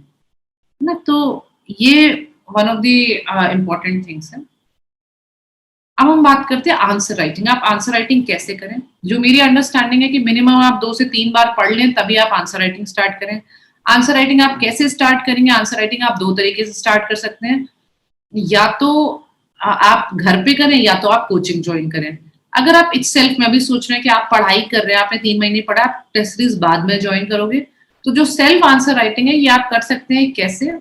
ना। तो ये one of the important things है। अब हम बात करते हैं आंसर राइटिंग। आप आंसर राइटिंग कैसे करें? जो मेरी अंडरस्टैंडिंग है कि मिनिमम आप 2 से 3 बार पढ़ लें, तभी आप आंसर राइटिंग स्टार्ट करें। आंसर राइटिंग आप कैसे स्टार्ट करेंगे? आंसर राइटिंग आप 2 तरीके से स्टार्ट कर सकते हैं। या तो आप घर पे करें, या तो आप कोचिंग ज्वाइन करें। अगर आप इटसेल्फ में अभी सोच रहे हैं कि आप पढ़ाई कर रहे हैं, आपने 3 महीने पढ़ा, आप टेस्ट सीरीज बाद में ज्वाइन करोगे, तो जो सेल्फ आंसर राइटिंग है, ये आप कर सकते हैं। कैसे?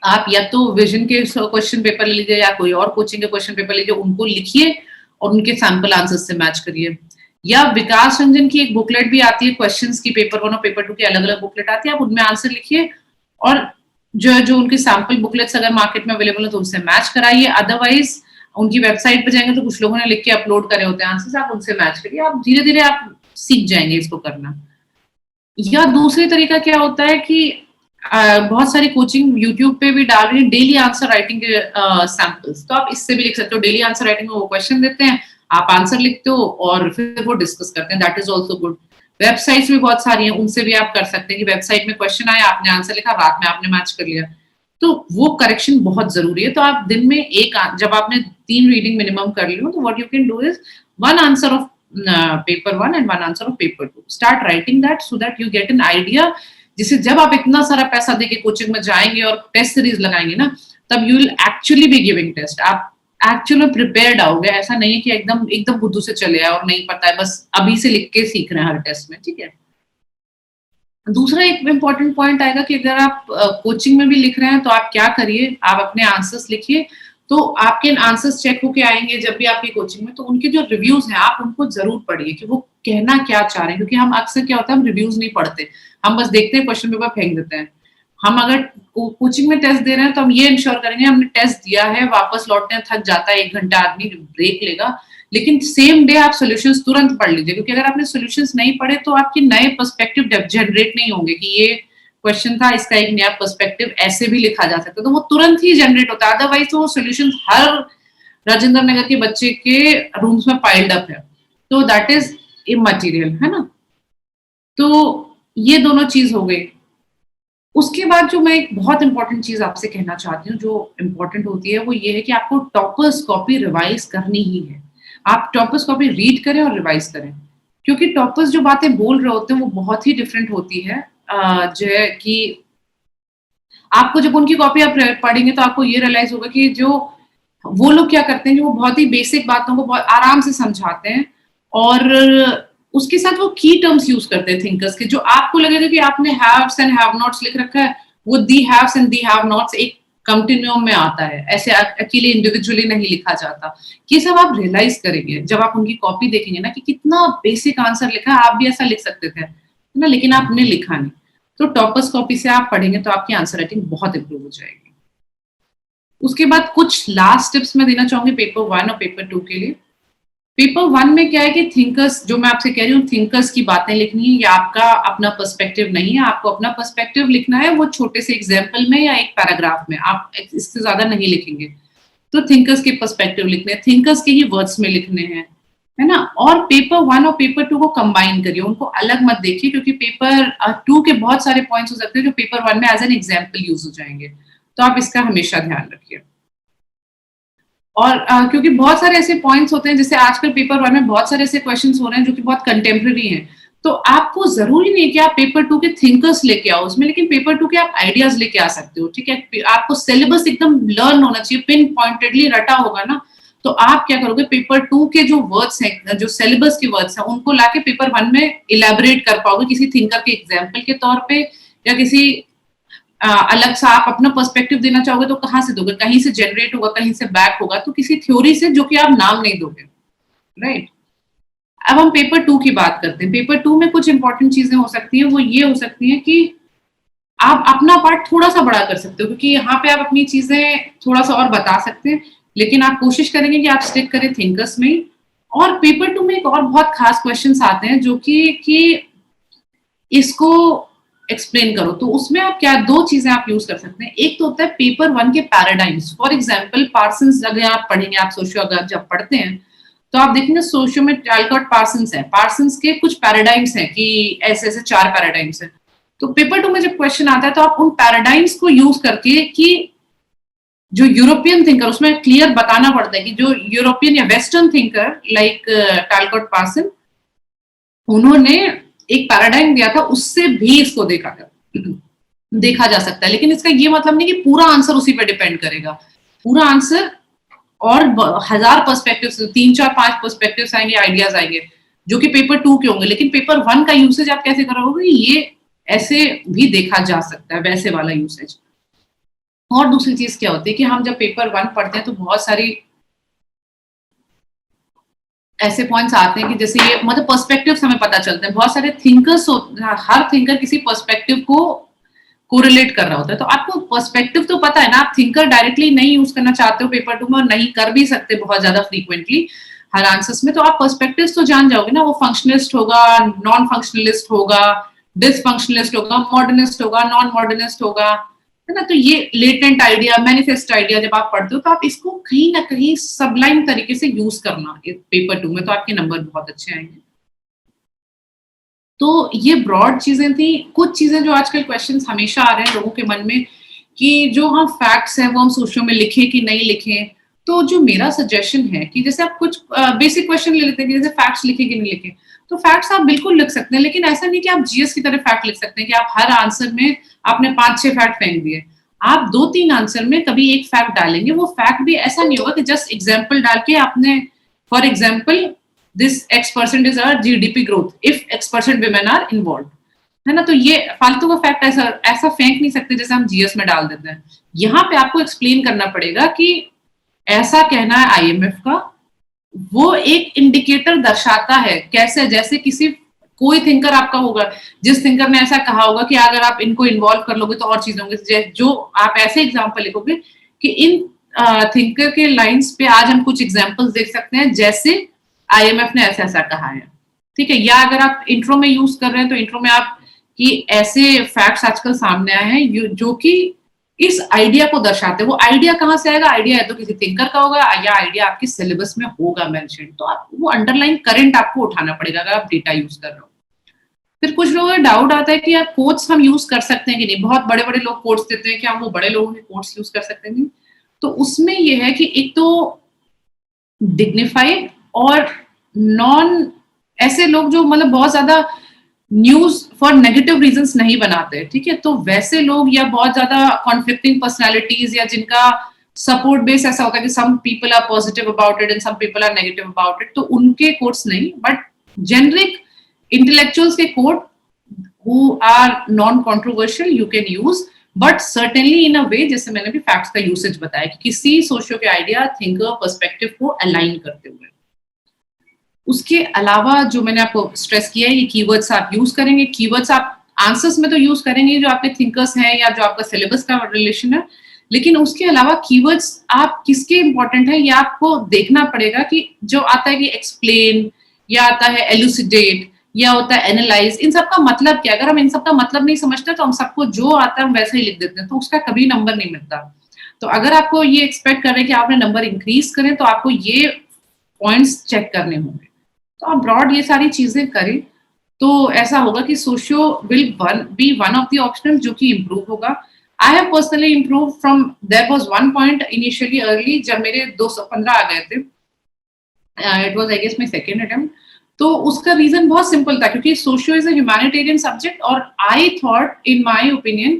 आप या तो विजन के क्वेश्चन पेपर ले लीजिए, या कोई और कोचिंग के क्वेश्चन पेपर लीजिए, उनको लिखिए और उनके सैंपल आंसर्स से मैच करिए। या विकास रंजन की एक बुकलेट भी आती है क्वेश्चंस की, पेपर 1 और पेपर 2 की अलग अलग बुकलेट आती है, आप उनमें आंसर लिखिए, और जो जो उनके सैंपल बुकलेट्स अगर मार्केट में अवेलेबल है तो उनसे मैच कराइए। अदरवाइज उनकी वेबसाइट पे जाएंगे तो कुछ लोगों ने लिख के अपलोड करे होते हैं आंसर्स, आप उनसे मैच करिए। आप धीरे धीरे आप सीख जाएंगे इसको करना। या दूसरी तरीका क्या होता है कि बहुत सारी कोचिंग यूट्यूब पे भी डाल रही है डेली आंसर राइटिंग के सैंपल्स, तो आप इससे भी लिख सकते हो। डेली आंसर राइटिंग में वो क्वेश्चन देते हैं, आप आंसर लिखते हो और फिर वो डिस्कस करते हैं, that is also good. Websites भी बहुत सारी हैं, उनसे भी आप कर सकते हैं कि वेबसाइट में क्वेश्चन आया, आपने आंसर लिखा, रात में आपने मैच कर लिया। तो वो करेक्शन बहुत जरूरी है। तो आप दिन में जब आपने 3 रीडिंग मिनिमम कर ली हो, तो what you can do is 1 answer of paper 1 and 1 answer of paper 2. Start writing that so that you get an idea, जिसे जब आप इतना सारा पैसा देके कोचिंग में जाएंगे और टेस्ट सीरीज लगाएंगे ना, तब you will actually be giving test. आप एक्चुअली प्रिपेयर्ड आओगे। ऐसा नहीं है कि एकदम एकदम बुद्धू से चले आए और नहीं पता है, बस अभी से लिख के सीख रहे हैं हर टेस्ट में, ठीक है। दूसरा एक इम्पॉर्टेंट पॉइंट आएगा कि अगर आप कोचिंग में भी लिख रहे हैं, तो आप क्या करिए, आप अपने आंसर्स लिखिए, तो आपके आंसर्स चेक होके आएंगे जब भी आपकी कोचिंग में, तो उनके जो रिव्यूज हैं आप उनको जरूर पढ़िए कि वो कहना क्या चाह रहे हैं। क्योंकि हम अक्सर क्या होता है, हम रिव्यूज नहीं पढ़ते, हम बस देखते हैं, क्वेश्चन पेपर फेंक देते हैं। हम अगर कोचिंग में टेस्ट दे रहे हैं, तो हम ये इंश्योर करेंगे हमने टेस्ट दिया है, वापस लौटने थक जाता है, 1 घंटा आदमी ब्रेक लेगा, लेकिन सेम डे आप सॉल्यूशंस तुरंत पढ़ लीजिए। क्योंकि अगर आपने सॉल्यूशंस नहीं पढ़े, तो आपके नए पर्सपेक्टिव जनरेट नहीं होंगे कि ये क्वेश्चन था, इसका एक नया पर्सपेक्टिव ऐसे भी लिखा जा सकता है, तो वो तुरंत ही जनरेट होता है। अदरवाइज तो वो सॉल्यूशन हर राजेंद्र नगर के बच्चे के रूम्स में पाइल्ड अप है, तो दैट इज इमटेरियल, है ना। तो ये दोनों चीज हो गई। उसके बाद जो मैं एक बहुत इंपॉर्टेंट चीज आपसे कहना चाहती हूँ, जो इम्पोर्टेंट होती है, वो ये है कि आपको टॉपर्स कॉपी रिवाइज करनी ही है। आप टॉपर्स कॉपी रीड करें और रिवाइज करें, क्योंकि टॉपर्स जो बातें बोल रहे होते हैं वो बहुत ही डिफरेंट होती है जो है कि आपको जब उनकी कॉपी आप पढ़ेंगे तो आपको ये रियलाइज होगा कि जो वो लोग क्या करते हैं कि वो बहुत ही बेसिक बातों को बहुत आराम से समझाते हैं और उसके साथ वो की टर्म्स यूज करते हैं थिंकर्स के, जो आपको लगेगा कि आपने हैव्स एंड हैव नॉट्स लिख रखा है, वो the haves and the have nots एक कंटिन्यूम में आता है, ऐसे अकेले इंडिविजुअली नहीं लिखा जाता। ये सब आप रियलाइज करेंगे जब आप उनकी कॉपी देखेंगे ना कि कितना बेसिक आंसर लिखा है, आप भी ऐसा लिख सकते थे ना, लेकिन आपने लिखा नहीं। तो टॉपर्स कॉपी से आप पढ़ेंगे तो आपकी आंसर राइटिंग बहुत इंप्रूव हो जाएगी। उसके बाद कुछ लास्ट टिप्स मैं देना चाहूंगी पेपर 1 और पेपर 2 के लिए। पेपर 1 में क्या है कि थिंकर्स, जो मैं आपसे कह रही हूँ थिंकर्स की बातें लिखनी है, ये आपका अपना पर्सपेक्टिव नहीं है, आपको अपना पर्सपेक्टिव लिखना है वो छोटे से एग्जाम्पल में या एक पैराग्राफ में, आप इससे ज्यादा नहीं लिखेंगे। तो थिंकर्स के पर्सपेक्टिव लिखने हैं, थिंकर्स के ही वर्ड्स में लिखने हैं, है ना। और पेपर 1 और पेपर 2 को कंबाइन करिए, उनको अलग मत देखिए, क्योंकि पेपर 2 के बहुत सारे पॉइंट्स हो सकते हैं जो पेपर 1 में एज एन एग्जाम्पल यूज हो जाएंगे, तो आप इसका हमेशा ध्यान रखिए। और क्योंकि बहुत सारे ऐसे पॉइंट्स होते हैं, जैसे आजकल पेपर 1 में बहुत सारे ऐसे क्वेश्चंस हो रहे हैं जो कि बहुत कंटेम्प्रेरी हैं, तो आपको जरूरी नहीं कि आप पेपर 2 के थिंकर्स लेके आओ उसमें, लेकिन पेपर 2 के आप आइडियाज लेके आ सकते हो, ठीक है। आपको सिलेबस एकदम लर्न होना चाहिए, पिन पॉइंटेडली रटा होगा ना, तो आप क्या करोगे, पेपर 2 के जो वर्ड्स हैं, जो सिलेबस के वर्ड्स हैं, उनको लाके पेपर 1 में इलेबोरेट कर पाओगे किसी थिंकर के एग्जाम्पल के तौर पे, या किसी अलग सा आप अपना पर्सपेक्टिव देना चाहोगे तो कहाँ से दोगे, कहीं से जनरेट होगा, कहीं से बैक होगा, तो किसी थ्योरी से जो कि आप नाम नहीं दोगे, राइट। अब हम पेपर 2 की बात करते हैं। पेपर 2 में कुछ इंपॉर्टेंट चीजें हो सकती हैं, वो ये हो सकती हैं कि आप अपना पार्ट थोड़ा सा बड़ा कर सकते हो, क्योंकि यहाँ पे आप अपनी चीजें थोड़ा सा और बता सकते हैं, लेकिन आप कोशिश करेंगे कि आप स्टिक करें थिंकर्स में ही। और पेपर 2 में एक और बहुत खास क्वेश्चंस आते हैं जो कि इसको एक्सप्लेन करो, तो उसमें आप क्या, दो चीजें आप यूज कर सकते हैं। एक तो होता है पेपर 1 के पैराडाइम्स, फॉर एग्जांपल पार्सन्स, अगर आप पढ़ेंगे, आप सोशियो अगर जब पढ़ते हैं तो आप देखेंगे सोशियो में टैलकॉट पार्सन्स है, पार्सन्स के कुछ पैराडाइम्स हैं कि ऐसे ऐसे 4 पैराडाइम्स हैं। तो पेपर 2 में जब क्वेश्चन आता है तो आप उन पैराडाइम्स को यूज करके, कि जो यूरोपियन थिंकर, उसमें क्लियर बताना पड़ता है कि जो यूरोपियन या western thinker like Talcott person, उन्होंने एक पैराडाइम दिया था, उससे भी इसको देखा जा सकता है। लेकिन इसका ये मतलब नहीं कि पूरा आंसर उसी पे डिपेंड करेगा, पूरा आंसर और 1000 पर्सपेक्टिव, 3 4 5 पर्सपेक्टिव आएंगे, आइडियाज आएंगे जो कि पेपर 2 के होंगे, लेकिन पेपर 1 का यूसेज आप कैसे करोगे, ये ऐसे भी देखा जा सकता है, वैसे वाला यूसेज। और दूसरी चीज क्या होती है कि हम जब पेपर 1 पढ़ते हैं तो बहुत सारी ऐसे पॉइंट्स आते हैं कि जैसे ये मतलब पर्सपेक्टिव्स हमें पता चलते हैं, बहुत सारे थिंकर्स, हर थिंकर किसी पर्सपेक्टिव को कोरिलेट कर रहा होता है, तो आपको पर्सपेक्टिव तो पता है ना, आप थिंकर डायरेक्टली नहीं यूज करना चाहते हो पेपर 2 में, और नहीं कर भी सकते बहुत ज्यादा फ्रीक्वेंटली हर आंसर्स में, तो आप पर्सपेक्टिव्स तो जान जाओगे ना, वो फंक्शनलिस्ट होगा, नॉन फंक्शनलिस्ट होगा, डिसफंक्शनलिस्ट होगा, मॉडर्निस्ट होगा, नॉन मॉडर्निस्ट होगा, है ना। तो ये लेटेंट आइडिया, मैनिफेस्ट आइडिया जब आप पढ़ते हो तो आप इसको कहीं ना कहीं सबलाइन तरीके से यूज करना पेपर 2 में, तो आपके नंबर बहुत अच्छे आएंगे। तो ये ब्रॉड चीजें थी। कुछ चीजें जो आजकल क्वेश्चंस हमेशा आ रहे हैं लोगों के मन में कि जो हम फैक्ट्स हैं वो हम सोशो में लिखें कि नहीं लिखें, तो जो मेरा सजेशन है कि जैसे आप कुछ बेसिक क्वेश्चन ले लेते हैं कि जैसे फैक्ट्स लिखे कि नहीं लिखे, तो फैक्ट्स आप बिल्कुल लिख सकते हैं, लेकिन ऐसा नहीं कि आप जीएस की तरह फैक्ट लिख सकते हैं कि आप हर आंसर में आपने 5-6 फैक्ट फेंक दिए। आप 2-3 आंसर में कभी एक फैक्ट डालेंगे, वो फैक्ट भी ऐसा नहीं होगा कि जस्ट एग्जाम्पल डाल के आपने, for example this X% is our GDP growth if X% women are involved, है ना। तो ये फालतू का फैक्ट ऐसा फेंक नहीं सकते जैसे हम जीएस में डाल देते हैं। यहाँ पे आपको एक्सप्लेन करना पड़ेगा कि ऐसा कहना है आईएमएफ का, वो एक इंडिकेटर दर्शाता है कैसे, जैसे किसी कोई थिंकर आपका होगा जिस थिंकर ने ऐसा कहा होगा कि अगर आप इनको इन्वॉल्व कर लोगे तो और चीजें होंगी, जो आप ऐसे एग्जाम्पल लिखोगे कि इन थिंकर के लाइंस पे आज हम कुछ एग्जाम्पल्स देख सकते हैं जैसे आईएमएफ ने ऐसा ऐसा कहा है, ठीक है। या अगर आप इंट्रो में यूज कर रहे हैं तो इंट्रो में आप कि ऐसे फैक्ट्स आजकल सामने आए हैं जो कि इस आइडिया को दर्शाते हैं। वो आइडिया कहाँ से आएगा, आइडिया है तो किसी थिंकर का होगा या आइडिया आपके सिलेबस में होगा मेंशन, तो आप वो अंडरलाइन करंट आपको उठाना पड़ेगा अगर आप डेटा यूज कर रहे हो। फिर कुछ लोगों को डाउट आता है कि यार कोट्स हम यूज कर सकते हैं कि नहीं, बहुत बड़े बड़े लोग कोट्स देते हैं, क्या हम वो बड़े लोगों के कोट्स यूज कर सकते हैं नहीं। तो उसमें यह है कि एक तो डिग्निफाइड और नॉन, ऐसे लोग जो मतलब बहुत ज्यादा न्यूज फॉर नेगेटिव रीजंस नहीं बनाते, ठीक है। तो वैसे लोग या बहुत ज्यादा कॉन्फ्लिक्टिंग पर्सनालिटीज या जिनका सपोर्ट बेस ऐसा होता है कि some people are positive about it and some people are negative about it, तो उनके कोट्स नहीं, बट जेनरिक इंटेलेक्चुअल्स के quote who are non-controversial you can use, but certainly in a way जैसे मैंने भी फैक्ट्स का यूसेज बताया कि किसी सोशियो के आइडिया, थिंकर, पर्सपेक्टिव को अलाइन करते हुए। उसके अलावा जो मैंने आपको स्ट्रेस किया है, ये कीवर्ड्स आप यूज करेंगे। कीवर्ड्स आप आंसर्स में तो यूज करेंगे जो आपके थिंकर्स हैं या जो आपका सिलेबस का रिलेशन है, लेकिन उसके अलावा कीवर्ड्स आप किसके इंपॉर्टेंट है ये आपको देखना पड़ेगा कि जो आता है कि एक्सप्लेन या आता है एलुसिडेट या होता है एनालाइज, इन सब का मतलब क्या है। अगर हम इन सब का मतलब नहीं समझते तो हम सबको जो आता है हम वैसे ही लिख देते हैं, तो उसका कभी नंबर नहीं मिलता। तो अगर आपको ये एक्सपेक्ट कर रहे हैं कि आपने नंबर इंक्रीज करें तो आपको ये पॉइंट्स चेक करने होंगे। तो आप ब्रॉड ये सारी चीजें करें तो ऐसा होगा कि socio will be one of the option जो कि इम्प्रूव होगा। I have personally improve from, there was one point initially early जब मेरे 215 आ गए थे, it was I guess my second attempt. तो उसका रीजन बहुत सिंपल था क्योंकि socio is a humanitarian subject और I thought in my opinion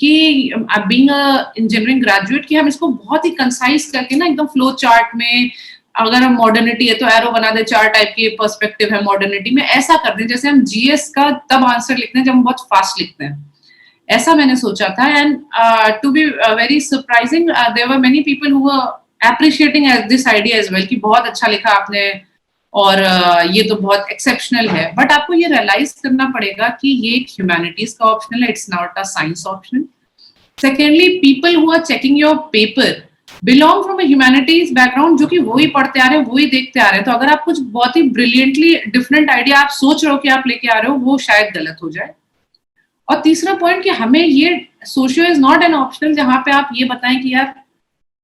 कि बीइंग अ इंजीनियरिंग ग्रेजुएट कि हम इसको बहुत ही कंसाइज करके ना एकदम फ्लो चार्ट में, अगर हम मॉडर्निटी है तो एरो बना दे, चार टाइप के पर्सपेक्टिव है मॉडर्निटी में, ऐसा कर दें जैसे हम जीएस का तब आंसर लिखते हैं जब हम बहुत फास्ट लिखते हैं। ऐसा मैंने सोचा था and to be very surprising there were many people who were appreciating this idea as well कि बहुत अच्छा लिखा आपने और ये तो बहुत एक्सेप्शनल है। बट आपको ये रियलाइज करना पड़ेगा कि ये एक ह्यूमैनिटीज का ऑप्शनल है, it's not a science option. Secondly, people who are checking your paper belong from a humanities background, जो कि वही पढ़ते आ रहे हैं, वही देखते आ रहे हैं। तो अगर आप कुछ बहुत ही ब्रिलियंटली डिफरेंट आइडिया आप सोच रहे हो कि आप लेके आ रहे हो, वो शायद गलत हो जाए। और तीसरा पॉइंट कि हमें ये socio is not an optional जहां पे आप ये बताएं कि यार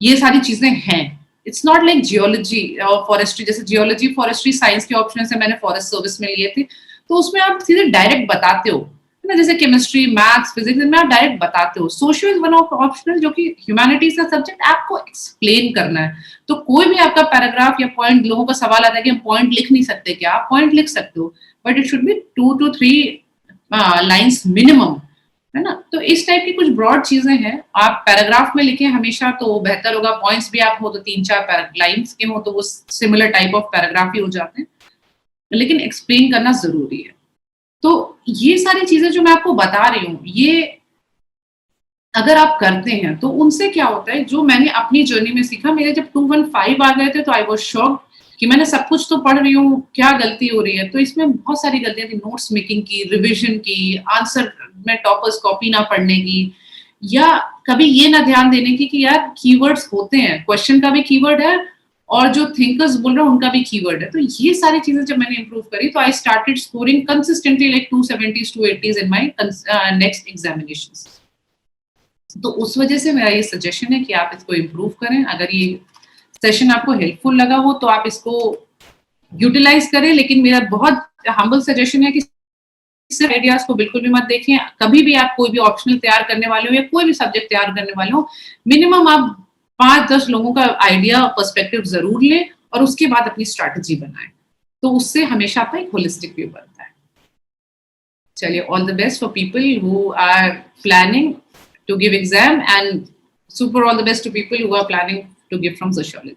ये सारी चीजें हैं। इट्स नॉट लाइक जियोलॉजी और फॉरेस्ट्री, जैसे जियोलॉजी फॉरेस्ट्री साइंस के ऑप्शन से मैंने फॉरेस्ट सर्विस में लिए थे, तो उसमें आप सीधे डायरेक्ट बताते हो ना, जैसे केमिस्ट्री, मैथ्स, फिजिक्स, इनमें आप डायरेक्ट बताते हो। Socio is one of optional जो कि ह्यूमैनिटीज का सब्जेक्ट आपको एक्सप्लेन करना है। तो कोई भी आपका पैराग्राफ या पॉइंट, लोगों का सवाल आता है कि हम पॉइंट लिख नहीं सकते क्या, आप पॉइंट लिख सकते हो, but it should be 2 to 3 lines minimum, है ना। तो इस टाइप की कुछ ब्रॉड चीजें हैं। आप पैराग्राफ में लिखें हमेशा तो बेहतर होगा, पॉइंट्स भी आप हो तो 3-4 लाइन्स के हो तो वो सिमिलर टाइप ऑफ पैराग्राफ ही हो जाते हैं, लेकिन एक्सप्लेन करना जरूरी है। तो ये सारी चीजें जो मैं आपको बता रही हूँ, ये अगर आप करते हैं तो उनसे क्या होता है, जो मैंने अपनी जर्नी में सीखा, मेरे जब 215 आ गए थे तो आई वाज शॉक्ड कि मैंने सब कुछ तो पढ़ रही हूँ, क्या गलती हो रही है। तो इसमें बहुत सारी गलतियां थी, नोट्स मेकिंग की, रिविजन की, आंसर में टॉपर्स कॉपी ना पढ़ने की, या कभी ये ना ध्यान देने की कि यार कीवर्ड्स होते हैं, क्वेश्चन का भी कीवर्ड है और जो थिंकर्स बोल रहे हैं उनका भी कीवर्ड है। तो ये सारी चीजें जब मैंने इंप्रूव करी तो I started scoring consistently like 270s 280s in my next examinations. तो उस वजह से मेरा ये सजेशन है कि आप इसको इम्प्रूव करें। अगर ये सेशन आपको हेल्पफुल लगा हो तो आप इसको यूटिलाइज करें, लेकिन मेरा बहुत हम्बल सजेशन है कि सिर्फ आइडियाज को बिल्कुल भी मत देखें। कभी भी आप कोई भी ऑप्शनल तैयार करने वाले हो या कोई भी सब्जेक्ट तैयार करने वाले हो, मिनिमम आप 5-10 लोगों का आइडिया पर्सपेक्टिव जरूर लें और उसके बाद अपनी स्ट्रैटेजी बनाएं। तो उससे हमेशा आपका एक होलिस्टिक व्यू बनता है। चलिए, all the best for people who are planning to give exam and super all the best to people who are planning to give from sociology.